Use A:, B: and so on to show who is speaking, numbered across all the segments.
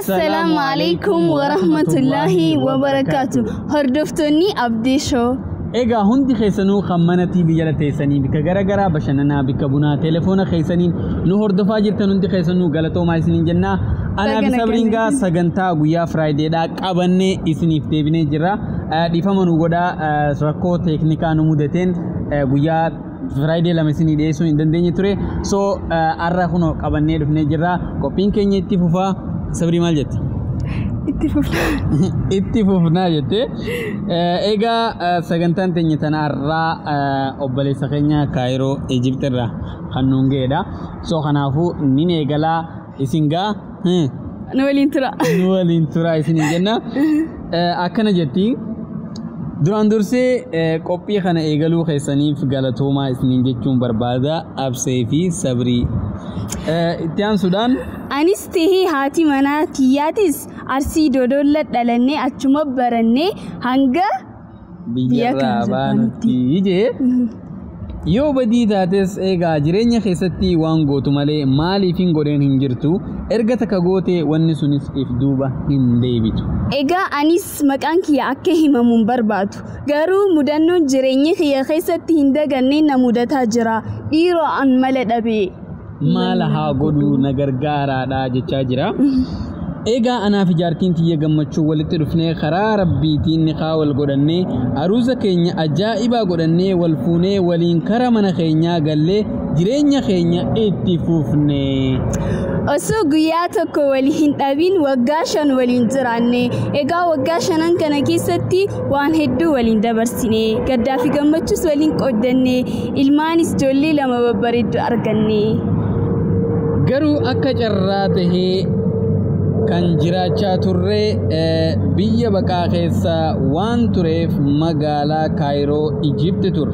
A: السلام عليكم ورحمة الله وبركاته. هردفتني أبدي شو.
B: إيجا هندي خيسانو خمانتي بيجلا تيساني بك غرا بشننا بك بنا تلفون خيسانين نهر دفاجر تنندي خيسانو غلطو ما يسنين جنة أنا بسبرينغا سجنتا غويا فرايدي دا كابنة إسنيف تبيني جرا ديفامنو غدا سرقو تكنيكا نمودتين غويا فرايدي لما سني ديسو إندني تري سو أرخونو كابنة دفني جرا كوبين كيني تفوفا سبري مالجت اتفقنا جته إيجا سجنتان تنيتنا را أبلي سخنيا كايرو إيجيبت را خنونجي دا سو خنافو نيني إيجلا إسينغا نوالين ترى إسيني جنة أكنا جتي duraan dursee qophii kana eegaluu keessaniif galatoomaa isiniin jechuun barbaada absee fi sabrii itti aansuudhaan
A: anis tahee haati manaa tiyyaatis arsii dodolla dhalannee achuma barannee hanga
B: biyyarraa baanutti jee yoo badii taates eegaa jireenya keessatti waan gootu malee maaliif hin godheen hin jirtu erga takka goote wanni sunis if duuba hin deebitu.
A: Egaa anis maqaan kiyya akka himamuun barbaadu garuu mudannoon jireenya kiyya keessatti hin daganne na mudataa jira dhiiroo an mala dhabee
B: maala haa godhu na gargaaraadha jechaa jira. Egaa anaaf ijaartiin tiyya gammachuu walitti dhufnee karaa rabbiitiin ni wal godhannee aruuza keenya ajaa'ibaa godhannee wal fuunee waliin kara mana keenyaa gallee jireenya keenya itti fufnee.
A: Osoo guyyaa tokko wali hin dhabin waggaa 5 waliin jiraanne egaa waggaa 5 kana keessatti waan hedduu waliin dabarsine gaddaa fi gammachuus waliin qooddanne ilmaanis ijoollee 2 babbareedduu arganne.
B: Garuu akka carraa tahee kan jiraachaa turre biyya baqaa keessa waan tureef magaalaa Kaayiroo Ijipti ture.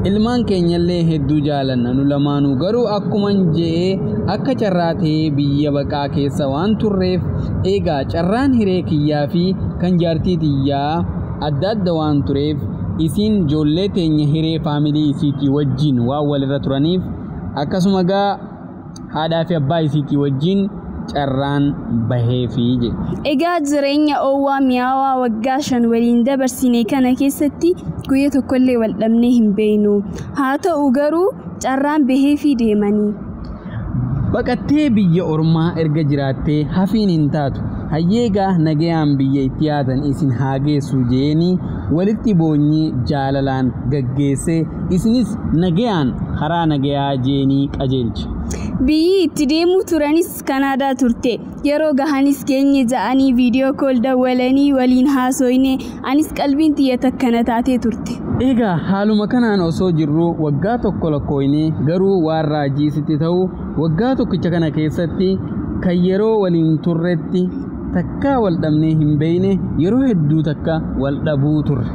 B: Ilmaan keenyallee hedduu jaalanna nu lamaanuu garuu akkuman jee akka carraa tahee biyya baqaa keessa waan turreef eegaa carraan hiree kiyyaa fi kan jaartii tiyyaa adda adda waan tureef isiin ijoollee teenya hiree faamilii isiitii wajjin waan walirra turaniif akkasuma gaa haadhaa fi abbaa isiitii wajjin carraan bahee fi je.
A: Egaa jireenya oowwaa mi'aawaa waggaa 5 waliin dabarsine kana keessatti guyyaa tokkollee wal dhabnee hin beeknu haa ta'u garuu carraan bahee fi deemanii.
B: Baqattee biyya ormaa erga jiraattee hafiin hin taatu hayyeegaa nagayaan biyya itti yaatan isin haa geessu jeeni walitti boonyee jaalalaan gaggeesse isinis nagayaan karaa nagayaa jeenii qajeelche.
A: Biyyi itti deemuu turanis Kanaadaa turte yeroo gahanis geenye ja'anii viidiyoo kool dawwalanii waliin haasoyne anis qalbiin tiyya takkana taatee turte.
B: Egaa haaluma kanaan osoo jirru waggaa tokko lakkooyne garuu waan raajii sitti ta'u waggaa tokkicha kana keessatti kan yeroo waliin turretti takka wal dhabnee hin beeyne yeroo hedduu takka wal dhabuu turre.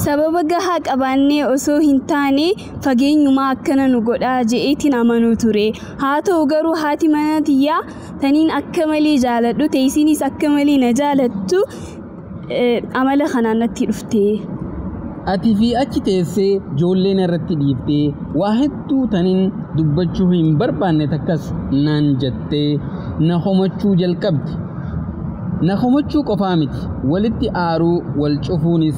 A: Sababa gahaa qabaannee osoo hin taane fageenyuma akkana nu godhaa je'eetiin amanuu ture haa ta'u garuu haati manaa tiyyaa taniin akka malee jaaladhu teessinis akka malee na jaalattu amala kanaan natti dhufte.
B: Ati fi achi teessee ijoolleen irratti dhiiftee waa hedduu taniin dubbachuu hin barbaanne takkas naan jettee na homachuu jalqabdi. Na homachuu qofaa miti walitti aaruu wal cufuunis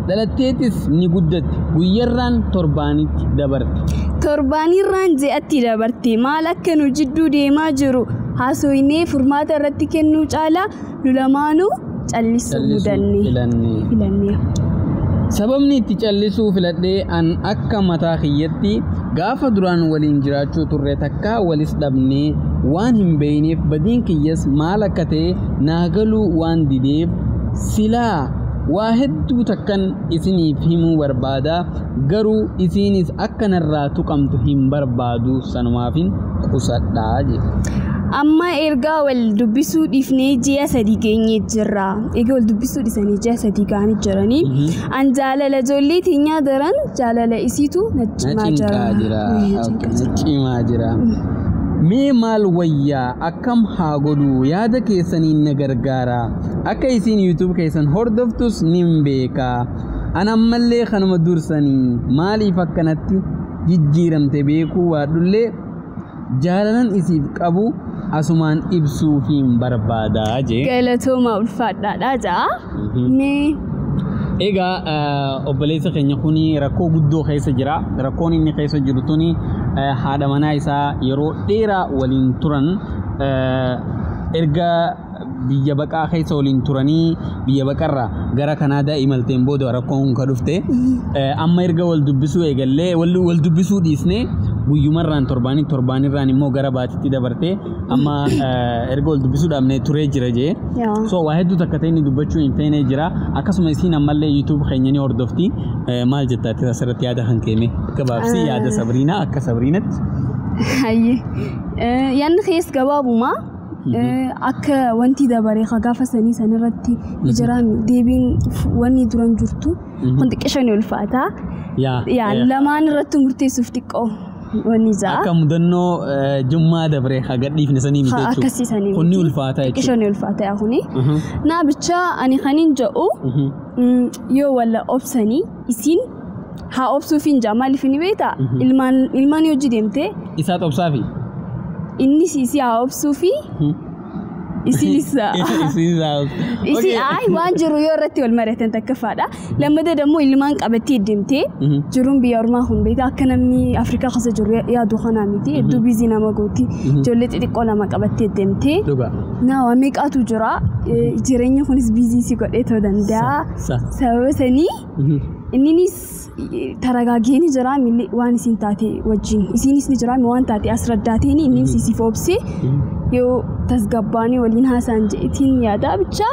B: dhalatteetis ni guddatti guyyarraan torbaanitti dabarte.
A: Torbaanirraan je'atti dabarte maal akka nu jidduu deemaa jiru haasoynee furmaata irratti kennuu caalaa nu lamaanuu callisuu filanne.
B: Sababni itti callisuu filadhee an akka mataa kiyyatti gaafa duraan waliin jiraachuu turre takka walis dhabnee waan hin beeyneef badiin kiyyas maal akka ta'e naagaluu waan dideef silaa waa hedduu takkan isiniif himuu barbaada garuu isinis akka narraa tuqamtu hin barbaadu sanumaafin qusadhaa jedhe.
A: Amma ergaa wal dubbisuu dhiifnee ji'a 3 geenyee jirra. Egaa wal dubbisuu dhiisanii ji'a 3 gaanii jiranii an jaalala ijoollee teenyaa daran jaalala isiitu nacimaa
B: jira. Mee maal wayyaa akkam haa godhu yaada keessaniin na gargaara akka isiin YouTube keessan hordoftus nin beeka an ammallee kanuma dursanii maaliif akkanatti jijjiiramte beekuu waadullee jaalalan isiif qabu asumaan ibsuu fi barbaadaa jee.
A: Galatooma ulfaadhaadha jaa.
B: Egaa obboleessa keenya kuni rakkoo guddoo keessa jira. Rakkoon inni keessa jiru tuni haadha manaa isaa yeroo dheeraa waliin turan erga biyya baqaa keessa waliin turanii biyya baqarraa gara Kanaadaa imalteen booda rakkoon ka dhufte amma erga wal dubbisuu eegallee wal dubbisuu dhiisnee guyyumarraan torbaanirraan immoo gara baatitti dabartee amma erga wal dubbisuu dhaabnee turee jira jee so waa hedduu takka ta'e inni dubbachuu hin feene jira akkasuma isiin ammallee YouTube keenya ni hordofti maal jettaatti asirratti yaada kan keeme gabaabsi yaada Sabriinaa akka Sabriinatti
A: yaadni keessa gabaabuma akka wanti dabaree gaafa sanii sanirratti jiraan deebiin wanni duran jirtu kun xiqqeeshanii ulfaata yaa lamaan irratti murteessuuf xiqqoo wanni jaa
B: akka mudannoo jummaa dabaree hagadhiifne sanii miti jechuudha
A: akkasisanii
B: kunni ulfaata jechuudha
A: xiqqeeshanii ulfaata yaa kuni naa bicha ani kanin jedhu yoo walla obsanii isiin haa obsuufiin jaa maaliif ni beektaa ilmaan hojii deemtee
B: isaa obsaafi
A: inni si haa obsuufi isinisa isi ay waan jiru yoo irratti wal maratan takkafaadha lamada dammoo ilmaan qabattee deemtee jiruun biyya ormaa kun beektaa akka namni Afrikaa keessa jiru yaadu kana miti hedduu biizii nama gooti ijoollee xixiqqoo lama qabattee deemtee naa meeqaatu jira jireenya kunis biizii si godhee ta'uu danda'a sababa sanii inninis taragaageeni jira milli waan isin taate wajjin isinis ni jira waan taate asraddaateeni innis isiif obsee yoo tasgabbaanii waliin haasaan jeetiin yaada bicha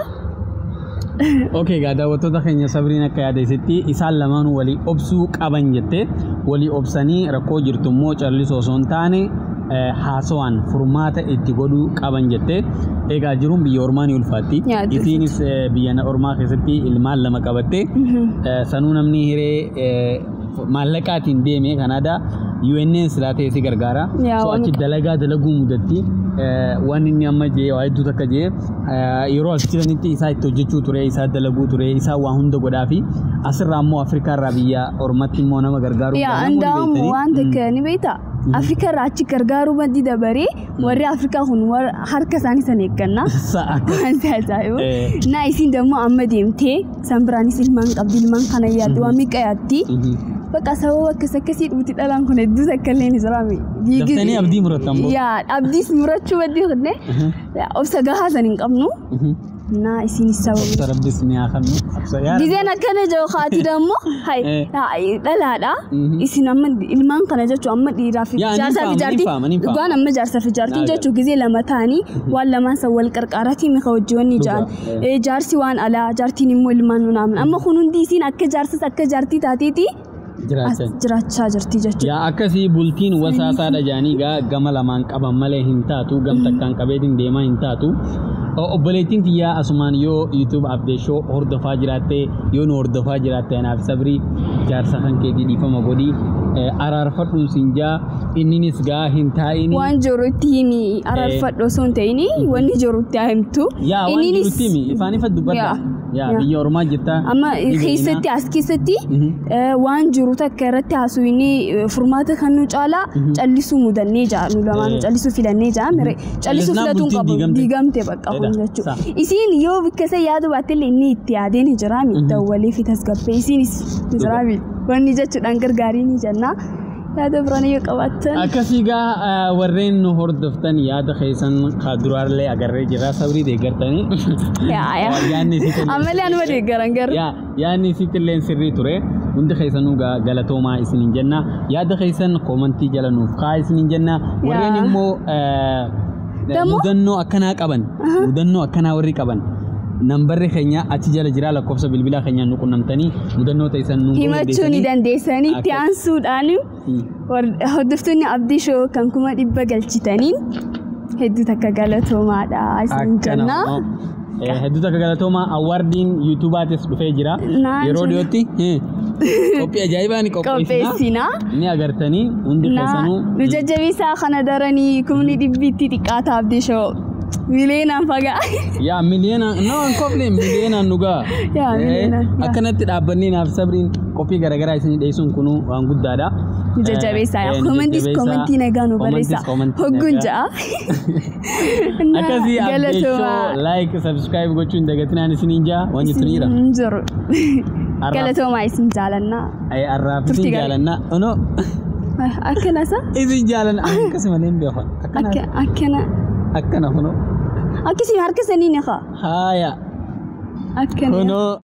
B: okay gaada wattoota keenya Sabriin akka yaadeessitti isaan lamaan walii obsuu qaban jettee walii obsanii rakkoo jirtu immoo callisoo osoo hin taane haasawaan furmaata itti godhuu qaban jettee egaa jiruun biyya ormaa ni ulfaatti isiinis biyya ormaa keessatti ilmaan lama qabatte sanuu namni hiree maallaqaatiin deeme Kanaadaa UNN silaatee si gargaara so achi dalaguu mudatti waan inni amma jee waa hedduu takka jee yeroo as jiranitti isaa itti hojjechuu ture isaa dalaguu ture isaa waa hunda godhaa fi asirraa immoo Afrikaa irraa biyya ormatti immoo nama gargaaru
A: andaamu waan takka ni beektaa Afrikaa irraa achi gargaaruu badii dabaree warri Afrikaa kun harka isaanii san eegganna waan taasaayu naa isiin dammoo amma deemtee sanbiraanis ilmaan qabdi ilmaan kana yaaddu waan miqa yaaddi bakka sababa akkasii dhuuti dhalaan kun hedduu takka illee ni jiraame
B: daftanii abdii muratan boo
A: yaa abdiis murachuu badii kunne obsa gahaa san hin qabnu naa isiinis sababa
B: rabbis ni akhannu
A: dizeen akkana jiru haati dammoo hay dhalaadha isin amma ilmaan kana jechuun amma dhiiraa fi jaarsaa fi jaartii dhugaan amma jaarsaa fi jaartiin jechuun gizee lama ta'anii waan lamaan san wal qarqaaratii mika hojii wanni ja'an jaarsi waan alaa jaartiin immoo ilmaan nunaamun amma kun hundi isiin akka jaarsas akka jaartii taateeti jiraachaa jirti jechuudha.
B: Yaa akkasii bultiin wasaasaadha jaanii gama lamaan qaban malee hin taatu gam takkaan qabeetiin deemaa hin taatu. Obboleettiin tiyyaa asumaan yoo YouTube update show hordofaa jiraatte yoo nu hordofaa jiraatte anaaf Sabrii jaarsa kan keetii dhiifama godhii araarfadhuun sinjaa inninis gaa hin taa'ini.
A: Waan jirutti himi araarfadhu osoo hin ta'ini wanni jirutti haa himtu.
B: Yaa waan jirutti himi ifaan ifa dubbadha. Yaa biyya ormaa jirta.
A: Amma keessatti as keessatti waan jiru takka irratti haasawni furmaata kan nu caalaa callisuu mudannee jaa nu lamaan callisuu filannee jaa callisuu filatuun qabu diigamte bakka kun jechuudha. Isiin yoo bikkasa yaadu baatelle inni itti yaadeen jiraami dawwalee fi tasgabbee isiinis jiraami wanni jechuudhaan gargaarii ni jenna. yaada biraan yoo qabaatan
B: akkasii gaa warreen nu hordoftan yaada keessan kaduraalee agarree jira Sabrii deeggartanii yaanni sitti
A: amalee anuma deeggaran gar
B: yaanni sitti illee sirrii ture hundi keessanuu galatoomaa isiniin jenna yaada keessan koomentii jala nuuf kaa isiniin jenna warreen immoo mudannoo akkanaa qaban mudannoo akkanaa warri qaban nambarri keenya achi jala jira lakkoofsa bilbilaa keenya nu qunnamtanii mudannoo ta'an nu
A: himachuu ni dandeessanii itti aansuudhaan hordoftoonni abdii shoo kan kuma dhibba galchitaniin hedduu takka galatoomaadha isin jenna.
B: Hedduu takka galatoomaa awwaardiin yuutuubaatis dhufee jira yeroo dhiyootti qophii ajaa'ibaa ni qopheessina ni agartanii hundi keessanuu
A: nu jajjabeessaa kana daranii kumni dhibbiitti xiqqaata abdii shoo ملينا فجأة
B: يا ملينا نو كوبلين ملينا نوغا
A: يا ملينا
B: أكنت تدابني ناف سبرين كوبي غرغرة يسني ديسون كنو وانغود دادا
A: جاجابيسا يا كومنتي نغانو بريسا هوغونجا
B: أكاسي أبديشو لايك سبسكرايب غوچون دغتنا نسنينجا وانجي تنيرا
A: نجر قالتو ما يسن جالنا
B: أي أراب سن جالنا أنو
A: أكنا سا
B: إذن جالنا أكاسي مالين بيخون أكنا هنو
A: أكسي هركسني نخا
B: هايا
A: أكنا
B: هنو